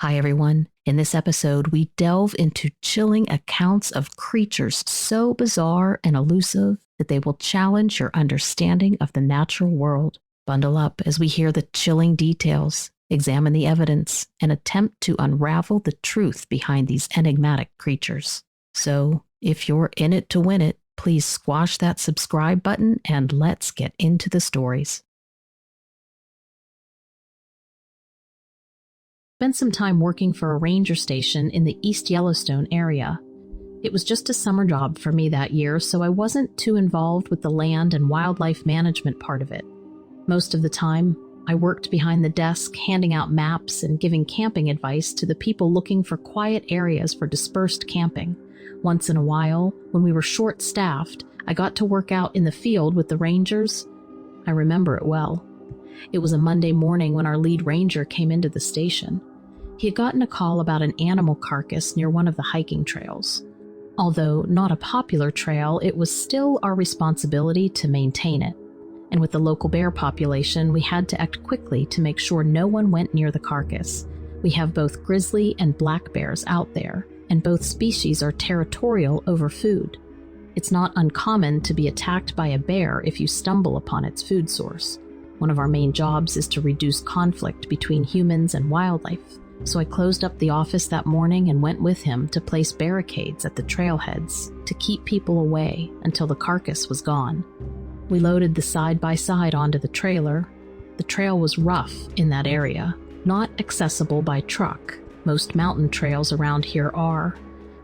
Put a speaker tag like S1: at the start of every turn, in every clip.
S1: Hi, everyone. In this episode, we delve into chilling accounts of creatures so bizarre and elusive that they will challenge your understanding of the natural world. Bundle up as we hear the chilling details, examine the evidence, and attempt to unravel the truth behind these enigmatic creatures. So, if you're in it to win it, please squash that subscribe button and let's get into the stories. Spent some time working for a ranger station in the East Yellowstone area. It was just a summer job for me that year, so I wasn't too involved with the land and wildlife management part of it. Most of the time, I worked behind the desk, handing out maps and giving camping advice to the people looking for quiet areas for dispersed camping. Once in a while, when we were short-staffed, I got to work out in the field with the rangers. I remember it well. It was a Monday morning when our lead ranger came into the station. He had gotten a call about an animal carcass near one of the hiking trails. Although not a popular trail, it was still our responsibility to maintain it. And with the local bear population, we had to act quickly to make sure no one went near the carcass. We have both grizzly and black bears out there, and both species are territorial over food. It's not uncommon to be attacked by a bear if you stumble upon its food source. One of our main jobs is to reduce conflict between humans and wildlife. So I closed up the office that morning and went with him to place barricades at the trailheads to keep people away until the carcass was gone. We loaded the side-by-side onto the trailer. The trail was rough in that area, not accessible by truck. Most mountain trails around here are.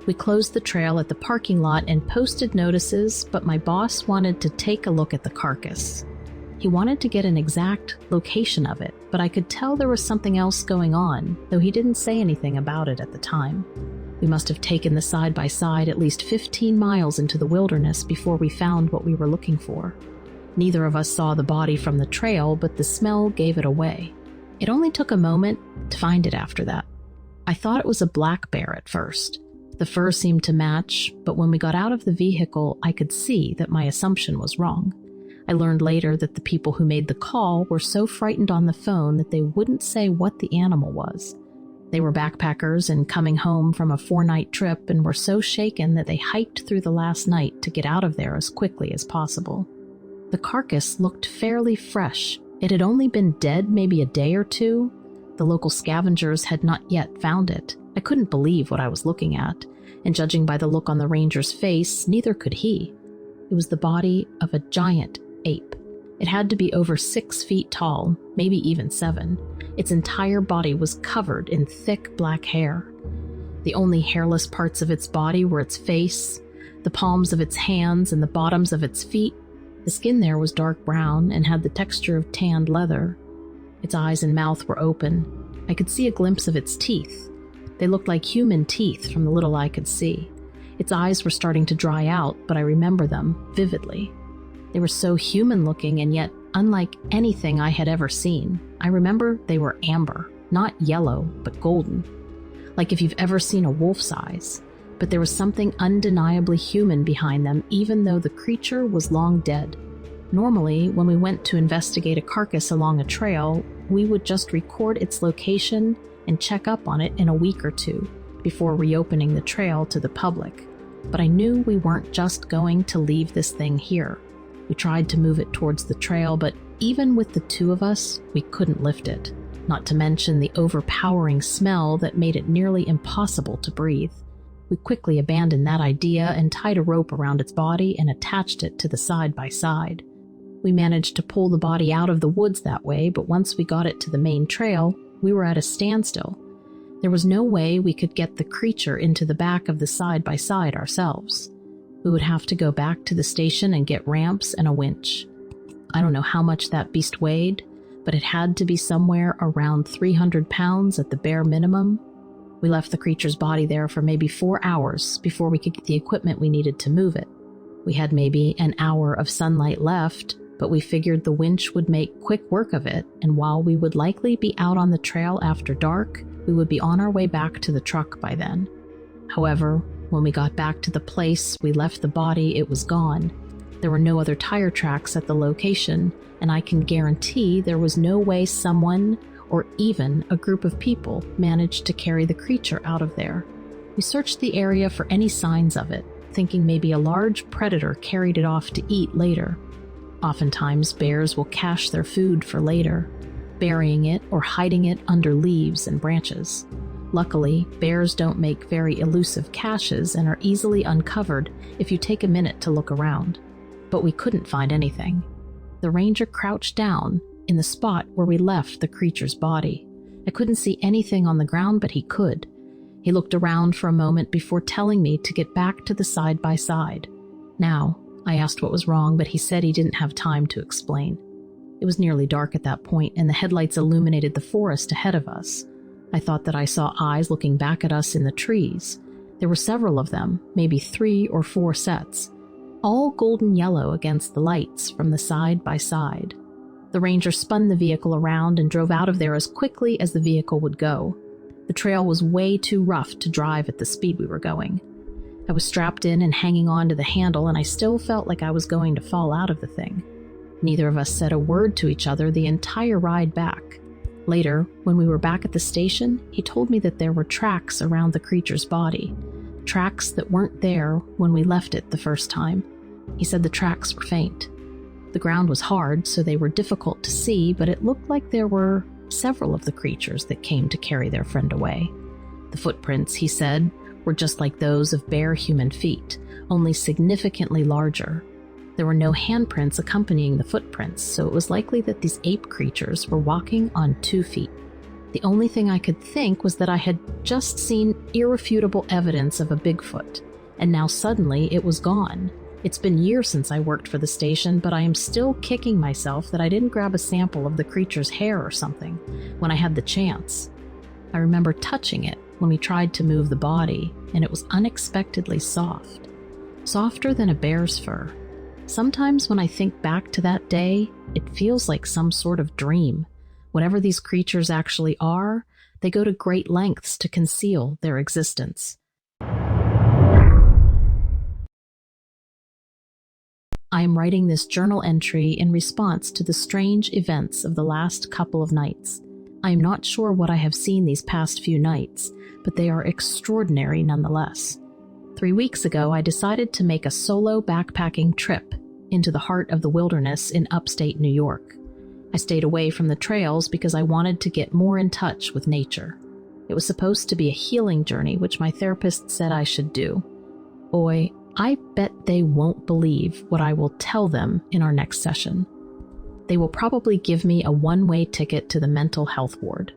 S1: We closed the trail at the parking lot and posted notices, but my boss wanted to take a look at the carcass. He wanted to get an exact location of it, but I could tell there was something else going on, though he didn't say anything about it at the time. We must have taken the side-by-side at least 15 miles into the wilderness before we found what we were looking for. Neither of us saw the body from the trail, but the smell gave it away. It only took a moment to find it after that. I thought it was a black bear at first. The fur seemed to match, but when we got out of the vehicle, I could see that my assumption was wrong. I learned later that the people who made the call were so frightened on the phone that they wouldn't say what the animal was. They were backpackers and coming home from a 4-night trip and were so shaken that they hiked through the last night to get out of there as quickly as possible. The carcass looked fairly fresh. It had only been dead maybe a day or two. The local scavengers had not yet found it. I couldn't believe what I was looking at, and judging by the look on the ranger's face, neither could he. It was the body of a giant ape. It had to be over 6 feet tall, maybe even 7. Its entire body was covered in thick black hair. The only hairless parts of its body were its face, the palms of its hands, and the bottoms of its feet. The skin there was dark brown and had the texture of tanned leather. Its eyes and mouth were open. I could see a glimpse of its teeth. They looked like human teeth from the little I could see. Its eyes were starting to dry out, but I remember them vividly. They were so human-looking and yet unlike anything I had ever seen. I remember they were amber, not yellow, but golden. Like if you've ever seen a wolf's eyes. But there was something undeniably human behind them, even though the creature was long dead. Normally, when we went to investigate a carcass along a trail, we would just record its location and check up on it in a week or two before reopening the trail to the public. But I knew we weren't just going to leave this thing here. We tried to move it towards the trail, but even with the two of us, we couldn't lift it, not to mention the overpowering smell that made it nearly impossible to breathe. We quickly abandoned that idea and tied a rope around its body and attached it to the side-by-side. We managed to pull the body out of the woods that way, but once we got it to the main trail, we were at a standstill. There was no way we could get the creature into the back of the side-by-side ourselves. We would have to go back to the station and get ramps and a winch. I don't know how much that beast weighed, but it had to be somewhere around 300 pounds at the bare minimum. We left the creature's body there for maybe 4 hours before we could get the equipment we needed to move it. We had maybe an hour of sunlight left, but we figured the winch would make quick work of it, and while we would likely be out on the trail after dark, we would be on our way back to the truck by then. However, when we got back to the place we left the body, it was gone. There were no other tire tracks at the location, and I can guarantee there was no way someone or even a group of people managed to carry the creature out of there. We searched the area for any signs of it, thinking maybe a large predator carried it off to eat later. Oftentimes, bears will cache their food for later, burying it or hiding it under leaves and branches. Luckily, bears don't make very elusive caches and are easily uncovered if you take a minute to look around. But we couldn't find anything. The ranger crouched down in the spot where we left the creature's body. I couldn't see anything on the ground, but he could. He looked around for a moment before telling me to get back to the side-by-side. Now, I asked what was wrong, but he said he didn't have time to explain. It was nearly dark at that point, and the headlights illuminated the forest ahead of us. I thought that I saw eyes looking back at us in the trees. There were several of them, maybe 3 or 4 sets, all golden yellow against the lights from the side-by-side. The ranger spun the vehicle around and drove out of there as quickly as the vehicle would go. The trail was way too rough to drive at the speed we were going. I was strapped in and hanging on to the handle, and I still felt like I was going to fall out of the thing. Neither of us said a word to each other the entire ride back. Later, when we were back at the station, he told me that there were tracks around the creature's body, tracks that weren't there when we left it the first time. He said the tracks were faint. The ground was hard, so they were difficult to see, but it looked like there were several of the creatures that came to carry their friend away. The footprints, he said, were just like those of bare human feet, only significantly larger. There were no handprints accompanying the footprints, so it was likely that these ape creatures were walking on 2 feet. The only thing I could think was that I had just seen irrefutable evidence of a Bigfoot, and now suddenly it was gone. It's been years since I worked for the station, but I am still kicking myself that I didn't grab a sample of the creature's hair or something when I had the chance. I remember touching it when we tried to move the body, and it was unexpectedly soft. Softer than a bear's fur. Sometimes when I think back to that day, it feels like some sort of dream. Whatever these creatures actually are, they go to great lengths to conceal their existence. I am writing this journal entry in response to the strange events of the last couple of nights. I am not sure what I have seen these past few nights, but they are extraordinary nonetheless. 3 weeks ago, I decided to make a solo backpacking trip into the heart of the wilderness in upstate New York. I stayed away from the trails because I wanted to get more in touch with nature. It was supposed to be a healing journey, which my therapist said I should do. Boy, I bet they won't believe what I will tell them in our next session. They will probably give me a one-way ticket to the mental health ward.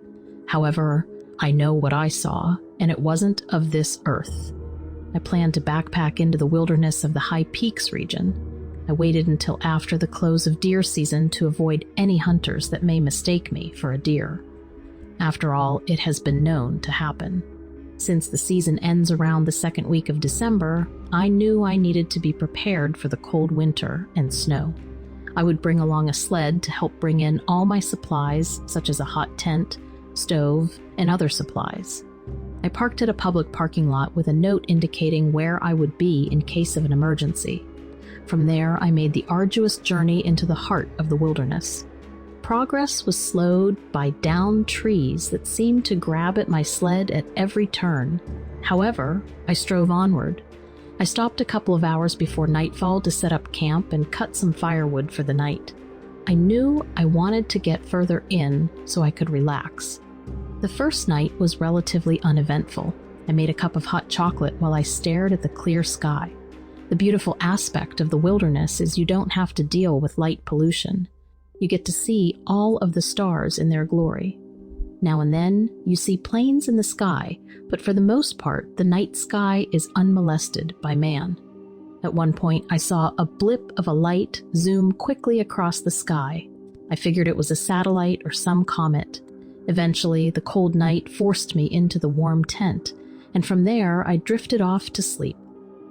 S1: However, I know what I saw, and it wasn't of this earth. I planned to backpack into the wilderness of the High Peaks region. I waited until after the close of deer season to avoid any hunters that may mistake me for a deer. After all, it has been known to happen. Since the season ends around the second week of December, I knew I needed to be prepared for the cold winter and snow. I would bring along a sled to help bring in all my supplies, such as a hot tent, stove, and other supplies. I parked at a public parking lot with a note indicating where I would be in case of an emergency. From there, I made the arduous journey into the heart of the wilderness. Progress was slowed by downed trees that seemed to grab at my sled at every turn. However, I strove onward. I stopped a couple of hours before nightfall to set up camp and cut some firewood for the night. I knew I wanted to get further in so I could relax. The first night was relatively uneventful. I made a cup of hot chocolate while I stared at the clear sky. The beautiful aspect of the wilderness is you don't have to deal with light pollution. You get to see all of the stars in their glory. Now and then, you see planes in the sky, but for the most part, the night sky is unmolested by man. At one point, I saw a blip of a light zoom quickly across the sky. I figured it was a satellite or some comet. Eventually, the cold night forced me into the warm tent, and from there, I drifted off to sleep.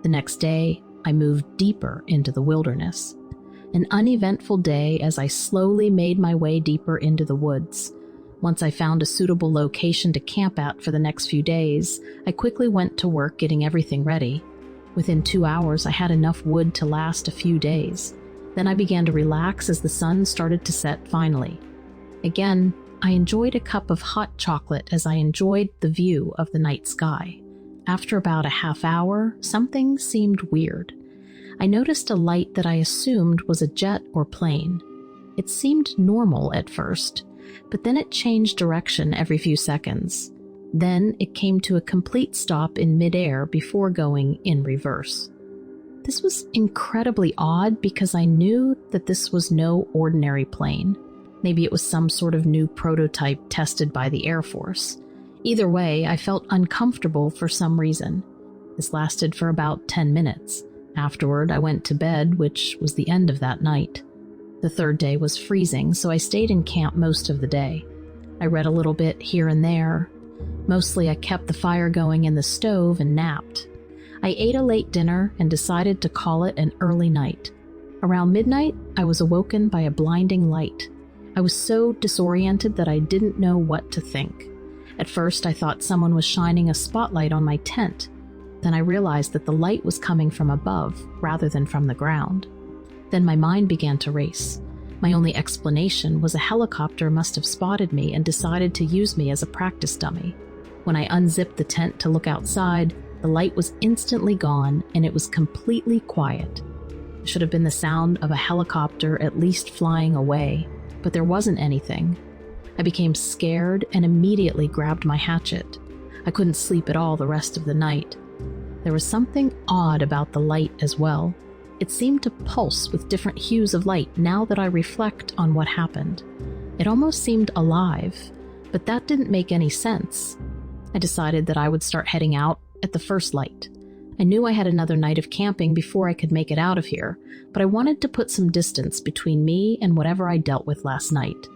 S1: The next day, I moved deeper into the wilderness. An uneventful day as I slowly made my way deeper into the woods. Once I found a suitable location to camp at for the next few days, I quickly went to work getting everything ready. Within 2 hours, I had enough wood to last a few days. Then I began to relax as the sun started to set finally. Again, I enjoyed a cup of hot chocolate as I enjoyed the view of the night sky. After about a half hour, something seemed weird. I noticed a light that I assumed was a jet or plane. It seemed normal at first, but then it changed direction every few seconds. Then it came to a complete stop in midair before going in reverse. This was incredibly odd because I knew that this was no ordinary plane. Maybe it was some sort of new prototype tested by the Air Force. Either way, I felt uncomfortable for some reason. This lasted for about 10 minutes. Afterward, I went to bed, which was the end of that night. The third day was freezing, so I stayed in camp most of the day. I read a little bit here and there. Mostly I kept the fire going in the stove and napped. I ate a late dinner and decided to call it an early night. Around midnight, I was awoken by a blinding light. I was so disoriented that I didn't know what to think. At first, I thought someone was shining a spotlight on my tent. Then I realized that the light was coming from above rather than from the ground. Then my mind began to race. My only explanation was a helicopter must have spotted me and decided to use me as a practice dummy. When I unzipped the tent to look outside, the light was instantly gone and it was completely quiet. It should have been the sound of a helicopter at least flying away, but there wasn't anything. I became scared and immediately grabbed my hatchet. I couldn't sleep at all the rest of the night. There was something odd about the light as well. It seemed to pulse with different hues of light now that I reflect on what happened. It almost seemed alive, but that didn't make any sense. I decided that I would start heading out at the first light. I knew I had another night of camping before I could make it out of here, but I wanted to put some distance between me and whatever I dealt with last night.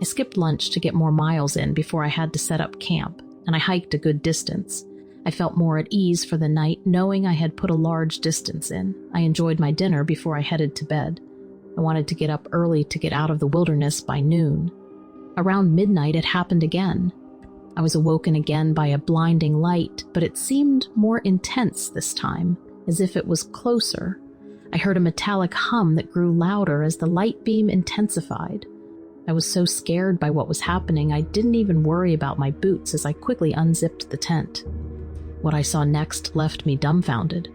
S1: I skipped lunch to get more miles in before I had to set up camp, and I hiked a good distance. I felt more at ease for the night knowing I had put a large distance in. I enjoyed my dinner before I headed to bed. I wanted to get up early to get out of the wilderness by noon. Around midnight it happened again. I was awoken again by a blinding light, but it seemed more intense this time, as if it was closer. I heard a metallic hum that grew louder as the light beam intensified. I was so scared by what was happening, I didn't even worry about my boots as I quickly unzipped the tent. What I saw next left me dumbfounded.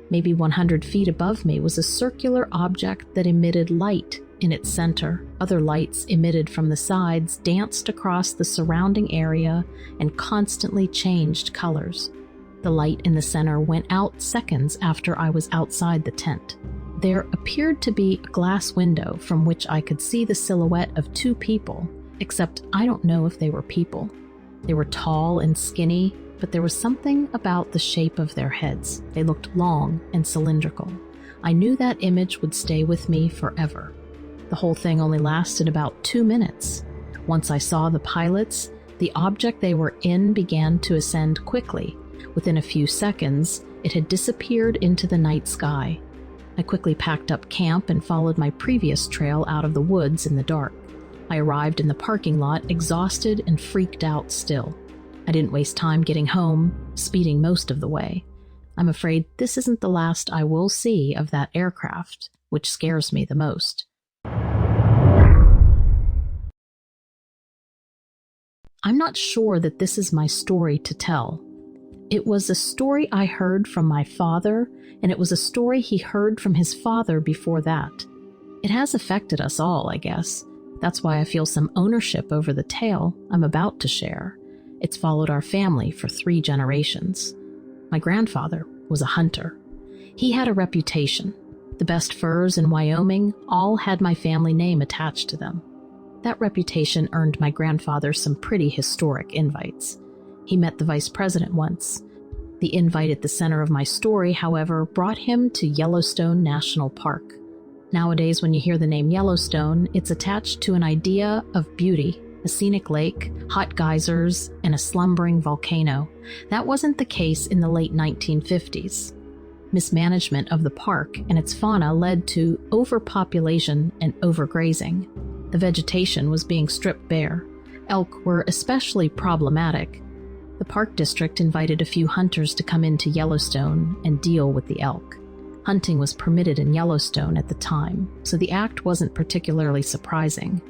S1: Maybe 100 feet above me was a circular object that emitted light in its center. Other lights emitted from the sides danced across the surrounding area and constantly changed colors. The light in the center went out seconds after I was outside the tent. There appeared to be a glass window from which I could see the silhouette of two people, except I don't know if they were people. They were tall and skinny, but there was something about the shape of their heads. They looked long and cylindrical. I knew that image would stay with me forever. The whole thing only lasted about 2 minutes. Once I saw the pilots, the object they were in began to ascend quickly. Within a few seconds, it had disappeared into the night sky. I quickly packed up camp and followed my previous trail out of the woods in the dark. I arrived in the parking lot exhausted and freaked out still. I didn't waste time getting home, speeding most of the way. I'm afraid this isn't the last I will see of that aircraft, which scares me the most. I'm not sure that this is my story to tell. It was a story I heard from my father, and it was a story he heard from his father before that. It has affected us all, I guess. That's why I feel some ownership over the tale I'm about to share. It's followed our family for 3 generations. My grandfather was a hunter. He had a reputation. The best furs in Wyoming all had my family name attached to them. That reputation earned my grandfather some pretty historic invites. He met the vice president once. The invite at the center of my story, however, brought him to Yellowstone National Park. Nowadays, when you hear the name Yellowstone, it's attached to an idea of beauty, a scenic lake, hot geysers, and a slumbering volcano. That wasn't the case in the late 1950s. Mismanagement of the park and its fauna led to overpopulation and overgrazing. The vegetation was being stripped bare. Elk were especially problematic. The park district invited a few hunters to come into Yellowstone and deal with the elk. Hunting was permitted in Yellowstone at the time, so the act wasn't particularly surprising.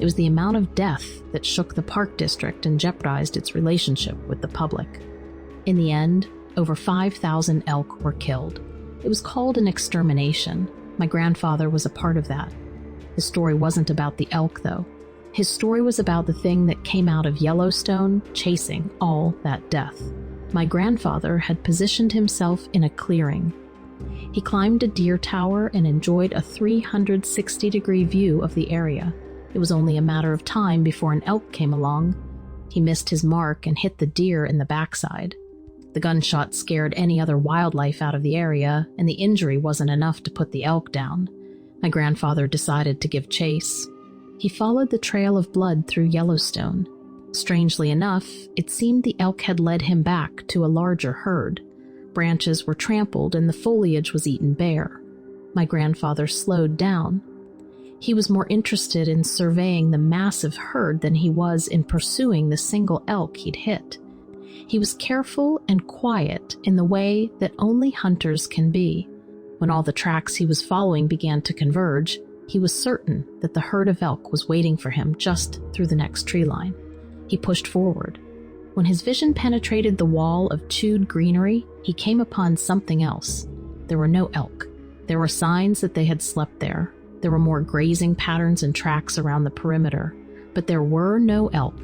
S1: It was the amount of death that shook the park district and jeopardized its relationship with the public. In the end, over 5,000 elk were killed. It was called an extermination. My grandfather was a part of that. His story wasn't about the elk, though. His story was about the thing that came out of Yellowstone chasing all that death. My grandfather had positioned himself in a clearing. He climbed a deer tower and enjoyed a 360-degree view of the area. It was only a matter of time before an elk came along. He missed his mark and hit the deer in the backside. The gunshot scared any other wildlife out of the area, and the injury wasn't enough to put the elk down. My grandfather decided to give chase. He followed the trail of blood through Yellowstone. Strangely enough, it seemed the elk had led him back to a larger herd. Branches were trampled and the foliage was eaten bare. My grandfather slowed down. He was more interested in surveying the massive herd than he was in pursuing the single elk he'd hit. He was careful and quiet in the way that only hunters can be. When all the tracks he was following began to converge, he was certain that the herd of elk was waiting for him just through the next tree line. He pushed forward. When his vision penetrated the wall of chewed greenery, he came upon something else. There were no elk. There were signs that they had slept there. There were more grazing patterns and tracks around the perimeter, but there were no elk.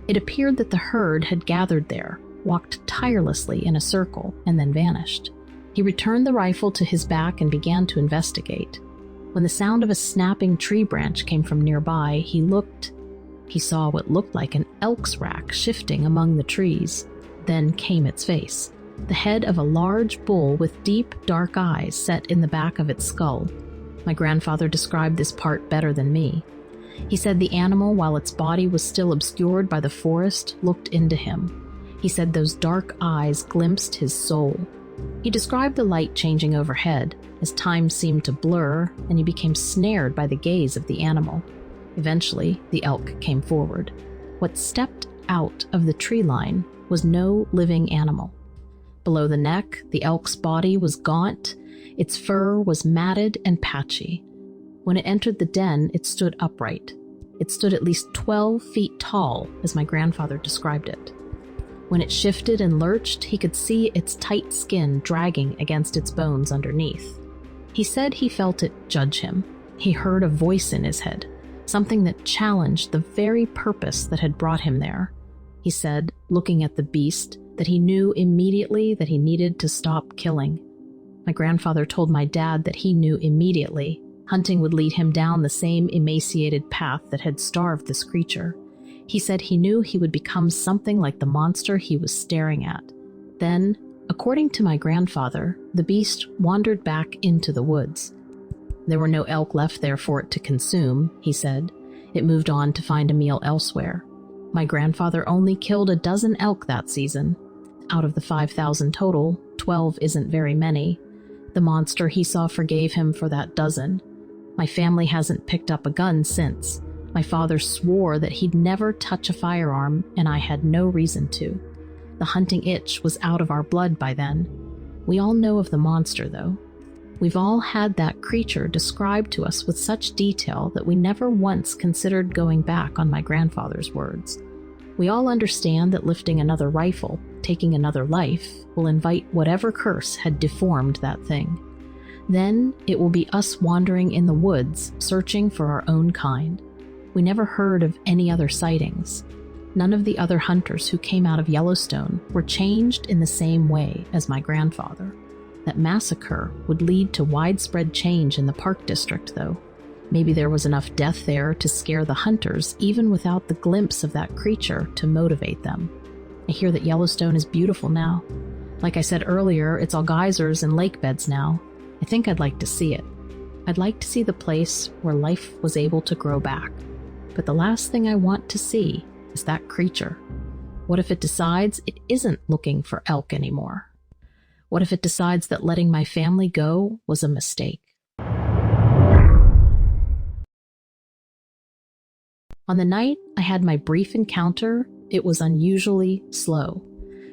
S1: It appeared that the herd had gathered there, walked tirelessly in a circle, and then vanished. He returned the rifle to his back and began to investigate. When the sound of a snapping tree branch came from nearby, he looked. He saw what looked like an elk's rack shifting among the trees. Then came its face, the head of a large bull with deep, dark eyes set in the back of its skull. My grandfather described this part better than me. He said the animal, while its body was still obscured by the forest, looked into him. He said those dark eyes glimpsed his soul. He described the light changing overhead, as time seemed to blur, and he became snared by the gaze of the animal. Eventually, the elk came forward. What stepped out of the tree line was no living animal. Below the neck, the elk's body was gaunt. Its fur was matted and patchy. When it entered the den, it stood upright. It stood at least 12 feet tall, as my grandfather described it. When it shifted and lurched, he could see its tight skin dragging against its bones underneath. He said he felt it judge him. He heard a voice in his head, something that challenged the very purpose that had brought him there. He said, looking at the beast, that he knew immediately that he needed to stop killing. My grandfather told my dad that he knew immediately hunting would lead him down the same emaciated path that had starved this creature. He said he knew he would become something like the monster he was staring at. Then, according to my grandfather, the beast wandered back into the woods. There were no elk left there for it to consume, he said. It moved on to find a meal elsewhere. My grandfather only killed a dozen elk that season. Out of the 5,000 total, 12 isn't very many. The monster he saw forgave him for that dozen. My family hasn't picked up a gun since. My father swore that he'd never touch a firearm, and I had no reason to. The hunting itch was out of our blood by then. We all know of the monster, though. We've all had that creature described to us with such detail that we never once considered going back on my grandfather's words. We all understand that lifting another rifle, taking another life, will invite whatever curse had deformed that thing. Then it will be us wandering in the woods, searching for our own kind. We never heard of any other sightings. None of the other hunters who came out of Yellowstone were changed in the same way as my grandfather. That massacre would lead to widespread change in the park district, though. Maybe there was enough death there to scare the hunters, even without the glimpse of that creature to motivate them. I hear that Yellowstone is beautiful now. Like I said earlier, it's all geysers and lake beds now. I think I'd like to see it. I'd like to see the place where life was able to grow back. But the last thing I want to see is that creature. What if it decides it isn't looking for elk anymore? What if it decides that letting my family go was a mistake? On the night I had my brief encounter, it was unusually slow.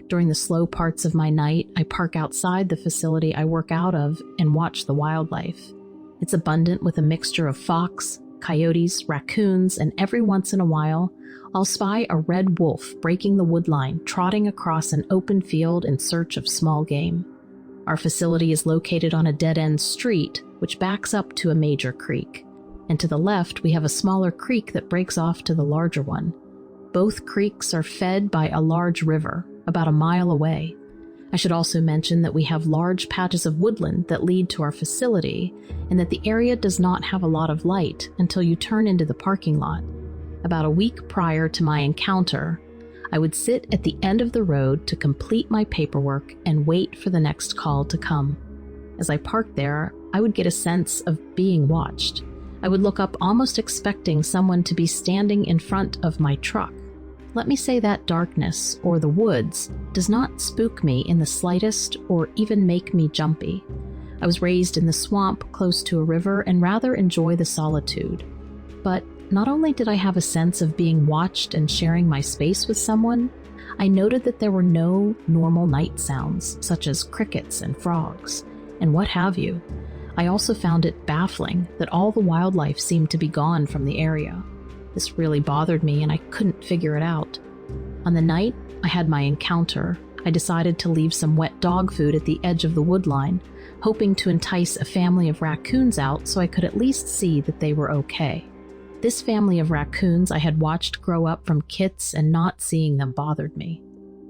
S1: During the slow parts of my night, I park outside the facility I work out of and watch the wildlife. It's abundant with a mixture of fox, coyotes, raccoons, and every once in a while, I'll spy a red wolf breaking the woodline, trotting across an open field in search of small game. Our facility is located on a dead-end street, which backs up to a major creek. And to the left, we have a smaller creek that breaks off to the larger one. Both creeks are fed by a large river, about a mile away. I should also mention that we have large patches of woodland that lead to our facility, and that the area does not have a lot of light until you turn into the parking lot. About a week prior to my encounter, I would sit at the end of the road to complete my paperwork and wait for the next call to come. As I parked there, I would get a sense of being watched. I would look up almost expecting someone to be standing in front of my truck. Let me say that darkness, or the woods, does not spook me in the slightest or even make me jumpy. I was raised in the swamp close to a river and rather enjoy the solitude. But not only did I have a sense of being watched and sharing my space with someone, I noted that there were no normal night sounds, such as crickets and frogs, and what have you. I also found it baffling that all the wildlife seemed to be gone from the area. This really bothered me and I couldn't figure it out. On the night I had my encounter, I decided to leave some wet dog food at the edge of the woodline, hoping to entice a family of raccoons out so I could at least see that they were okay. This family of raccoons I had watched grow up from kits, and not seeing them bothered me.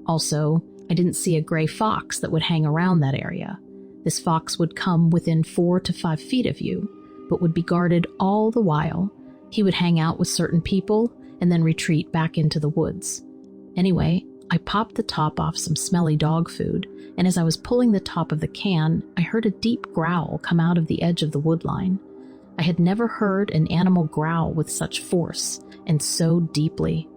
S1: Also, I didn't see a gray fox that would hang around that area. This fox would come within 4 to 5 feet of you, but would be guarded all the while. He would hang out with certain people and then retreat back into the woods. Anyway, I popped the top off some smelly dog food, and as I was pulling the top of the can, I heard a deep growl come out of the edge of the woodline. I had never heard an animal growl with such force and so deeply.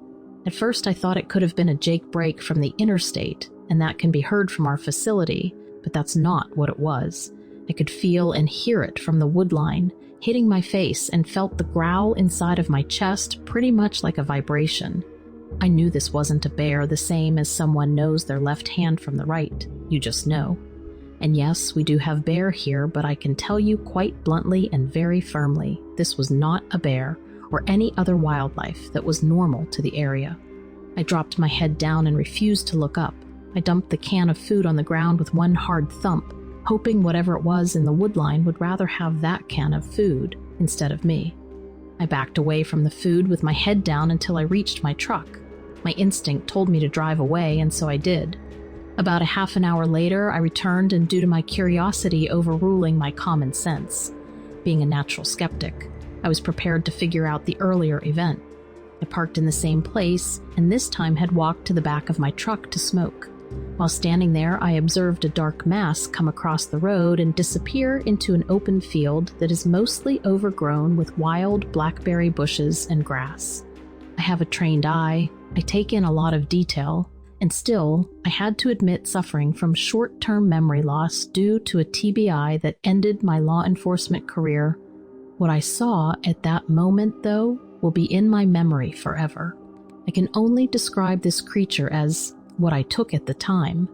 S1: At first I thought it could have been a Jake break from the interstate, and that can be heard from our facility, but that's not what it was. I could feel and hear it from the woodline, hitting my face, and felt the growl inside of my chest pretty much like a vibration. I knew this wasn't a bear, the same as someone knows their left hand from the right. You just know. And yes, we do have bear here, but I can tell you quite bluntly and very firmly, this was not a bear or any other wildlife that was normal to the area. I dropped my head down and refused to look up. I dumped the can of food on the ground with one hard thump, hoping whatever it was in the woodline would rather have that can of food instead of me. I backed away from the food with my head down until I reached my truck. My instinct told me to drive away, and so I did. About a half an hour later, I returned, and due to my curiosity overruling my common sense, being a natural skeptic, I was prepared to figure out the earlier event. I parked in the same place, and this time had walked to the back of my truck to smoke. While standing there, I observed a dark mass come across the road and disappear into an open field that is mostly overgrown with wild blackberry bushes and grass. I have a trained eye, I take in a lot of detail, and still, I had to admit suffering from short-term memory loss due to a TBI that ended my law enforcement career. What I saw at that moment, though, will be in my memory forever. I can only describe this creature as what I took at the time,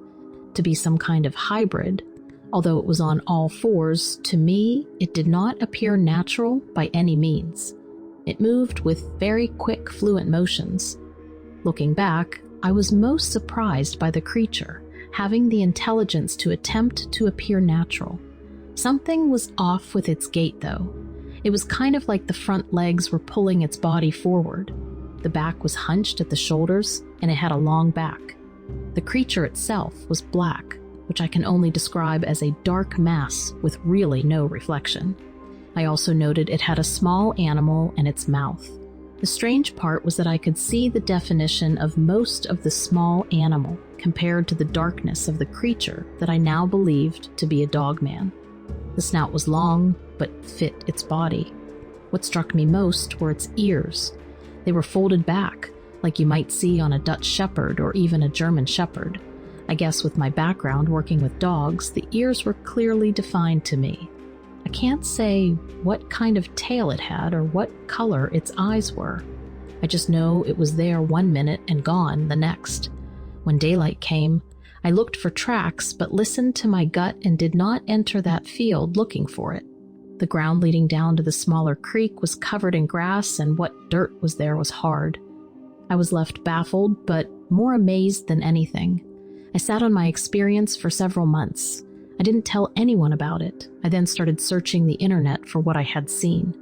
S1: to be some kind of hybrid. Although it was on all fours, to me, it did not appear natural by any means. It moved with very quick, fluent motions. Looking back, I was most surprised by the creature, having the intelligence to attempt to appear natural. Something was off with its gait, though. It was kind of like the front legs were pulling its body forward. The back was hunched at the shoulders, and it had a long back. The creature itself was black, which I can only describe as a dark mass with really no reflection. I also noted it had a small animal in its mouth. The strange part was that I could see the definition of most of the small animal compared to the darkness of the creature that I now believed to be a dogman. The snout was long, but fit its body. What struck me most were its ears. They were folded back, like you might see on a Dutch Shepherd or even a German Shepherd. I guess with my background working with dogs, the ears were clearly defined to me. I can't say what kind of tail it had or what color its eyes were. I just know it was there one minute and gone the next. When daylight came, I looked for tracks but listened to my gut and did not enter that field looking for it. The ground leading down to the smaller creek was covered in grass, and what dirt was there was hard. I was left baffled, but more amazed than anything. I sat on my experience for several months. I didn't tell anyone about it. I then started searching the internet for what I had seen.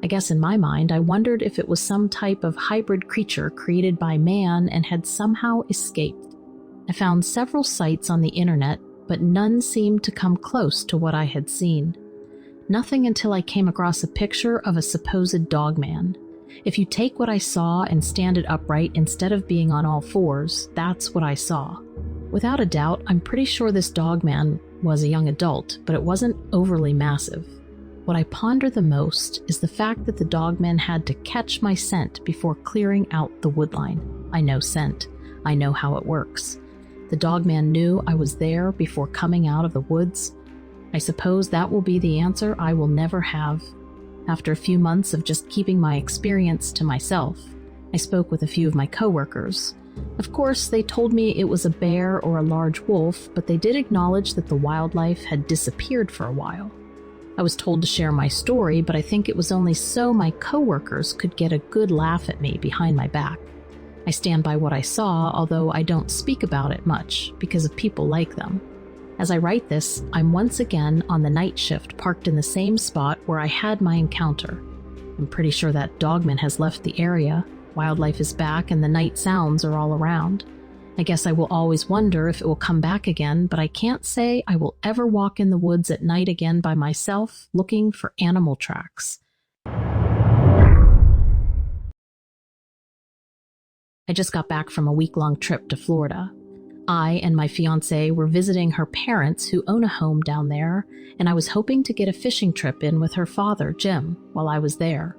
S1: I guess in my mind, I wondered if it was some type of hybrid creature created by man and had somehow escaped. I found several sites on the internet, but none seemed to come close to what I had seen. Nothing until I came across a picture of a supposed dogman. If you take what I saw and stand it upright instead of being on all fours, that's what I saw. Without a doubt, I'm pretty sure this dogman was a young adult, but it wasn't overly massive. What I ponder the most is the fact that the dogman had to catch my scent before clearing out the woodline. I know scent. I know how it works. The dogman knew I was there before coming out of the woods. I suppose that will be the answer I will never have. After a few months of just keeping my experience to myself, I spoke with a few of my coworkers. Of course, they told me it was a bear or a large wolf, but they did acknowledge that the wildlife had disappeared for a while. I was told to share my story, but I think it was only so my coworkers could get a good laugh at me behind my back. I stand by what I saw, although I don't speak about it much because of people like them. As I write this, I'm once again on the night shift, parked in the same spot where I had my encounter. I'm pretty sure that dogman has left the area. Wildlife is back and the night sounds are all around. I guess I will always wonder if it will come back again, but I can't say I will ever walk in the woods at night again by myself looking for animal tracks. I just got back from a week-long trip to Florida. I and my fiancé were visiting her parents who own a home down there, and I was hoping to get a fishing trip in with her father, Jim, while I was there.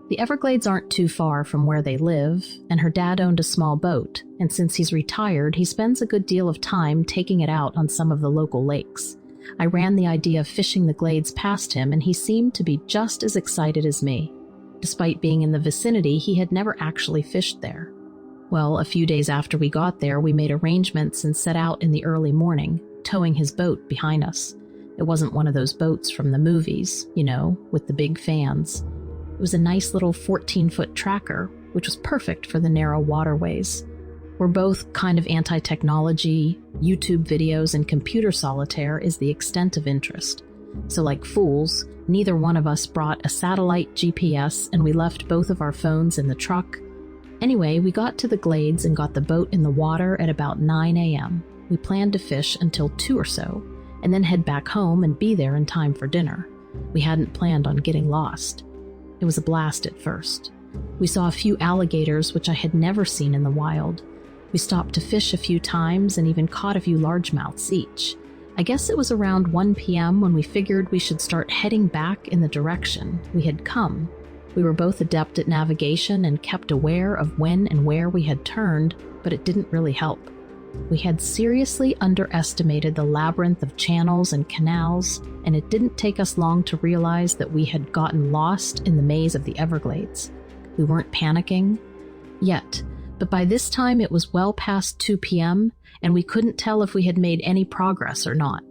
S1: The Everglades aren't too far from where they live, and her dad owned a small boat, and since he's retired, he spends a good deal of time taking it out on some of the local lakes. I ran the idea of fishing the glades past him, and he seemed to be just as excited as me. Despite being in the vicinity, he had never actually fished there. Well, a few days after we got there, we made arrangements and set out in the early morning, towing his boat behind us. It wasn't one of those boats from the movies, you know, with the big fans. It was a nice little 14-foot tracker, which was perfect for the narrow waterways. We're both kind of anti-technology. YouTube videos and computer solitaire is the extent of interest. So like fools, neither one of us brought a satellite GPS, and we left both of our phones in the truck. Anyway, we got to the glades and got the boat in the water at about 9 a.m. We planned to fish until 2 or so, and then head back home and be there in time for dinner. We hadn't planned on getting lost. It was a blast at first. We saw a few alligators, which I had never seen in the wild. We stopped to fish a few times and even caught a few largemouths each. I guess it was around 1 p.m. when we figured we should start heading back in the direction we had come. We were both adept at navigation and kept aware of when and where we had turned, but it didn't really help. We had seriously underestimated the labyrinth of channels and canals, and it didn't take us long to realize that we had gotten lost in the maze of the Everglades. We weren't panicking yet, but by this time it was well past 2 p.m., and we couldn't tell if we had made any progress or not.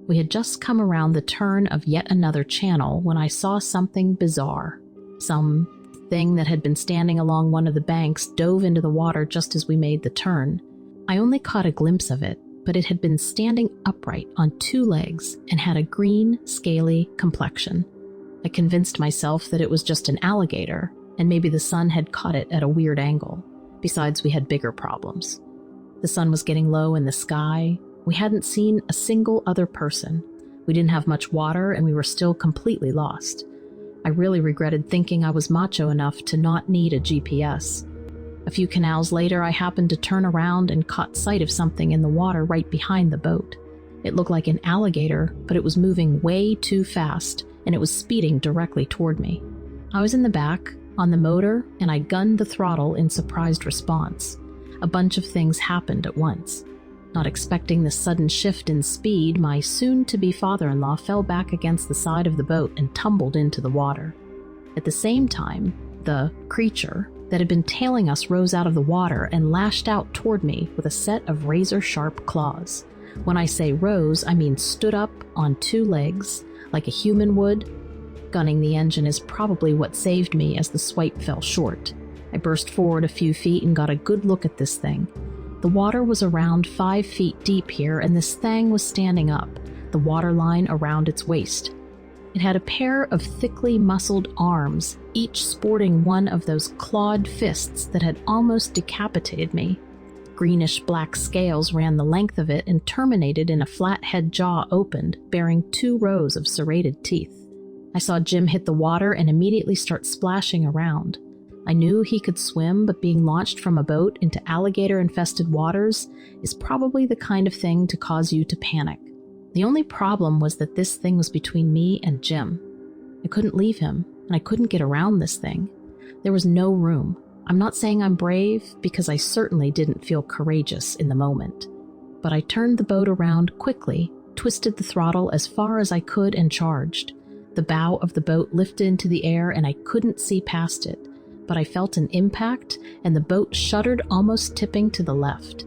S1: We had just come around the turn of yet another channel when I saw something bizarre. Something that had been standing along one of the banks dove into the water just as we made the turn. I only caught a glimpse of it, but it had been standing upright on 2 legs and had a green, scaly complexion. I convinced myself that it was just an alligator, and maybe the sun had caught it at a weird angle. Besides, we had bigger problems. The sun was getting low in the sky. We hadn't seen a single other person. We didn't have much water, and we were still completely lost. I really regretted thinking I was macho enough to not need a GPS. A few canals later, I happened to turn around and caught sight of something in the water right behind the boat. It looked like an alligator, but it was moving way too fast, and it was speeding directly toward me. I was in the back, on the motor, and I gunned the throttle in surprised response. A bunch of things happened at once. Not expecting the sudden shift in speed, my soon-to-be father-in-law fell back against the side of the boat and tumbled into the water. At the same time, the creature that had been tailing us rose out of the water and lashed out toward me with a set of razor-sharp claws. When I say rose, I mean stood up on 2 legs, like a human would. Gunning the engine is probably what saved me as the swipe fell short. I burst forward a few feet and got a good look at this thing. The water was around 5 feet deep here, and this thing was standing up, the water line around its waist. It had a pair of thickly muscled arms, each sporting one of those clawed fists that had almost decapitated me. Greenish-black scales ran the length of it and terminated in a flathead jaw opened, bearing 2 rows of serrated teeth. I saw Jim hit the water and immediately start splashing around. I knew he could swim, but being launched from a boat into alligator-infested waters is probably the kind of thing to cause you to panic. The only problem was that this thing was between me and Jim. I couldn't leave him, and I couldn't get around this thing. There was no room. I'm not saying I'm brave, because I certainly didn't feel courageous in the moment. But I turned the boat around quickly, twisted the throttle as far as I could, and charged. The bow of the boat lifted into the air, and I couldn't see past it. But I felt an impact, and the boat shuddered, almost tipping to the left.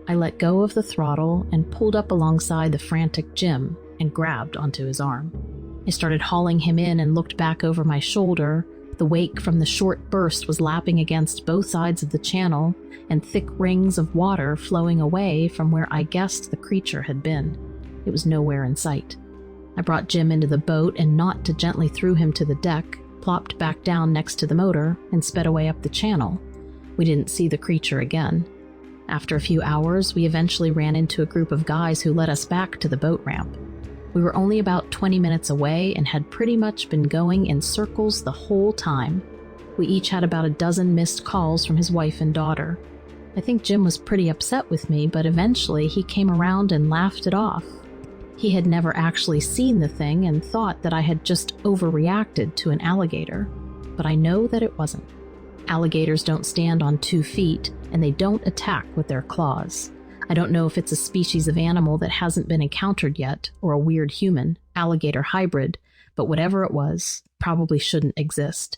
S1: I let go of the throttle and pulled up alongside the frantic Jim and grabbed onto his arm. I started hauling him in and looked back over my shoulder. The wake from the short burst was lapping against both sides of the channel, and thick rings of water flowing away from where I guessed the creature had been. It was nowhere in sight. I brought Jim into the boat and not to gently threw him to the deck, plopped back down next to the motor, and sped away up the channel. We didn't see the creature again. After a few hours, we eventually ran into a group of guys who led us back to the boat ramp. We were only about 20 minutes away and had pretty much been going in circles the whole time. We each had about a dozen missed calls from his wife and daughter. I think Jim was pretty upset with me, but eventually he came around and laughed it off. He had never actually seen the thing and thought that I had just overreacted to an alligator, but I know that it wasn't. Alligators don't stand on 2 feet, and they don't attack with their claws. I don't know if it's a species of animal that hasn't been encountered yet, or a weird human, alligator hybrid, but whatever it was, probably shouldn't exist.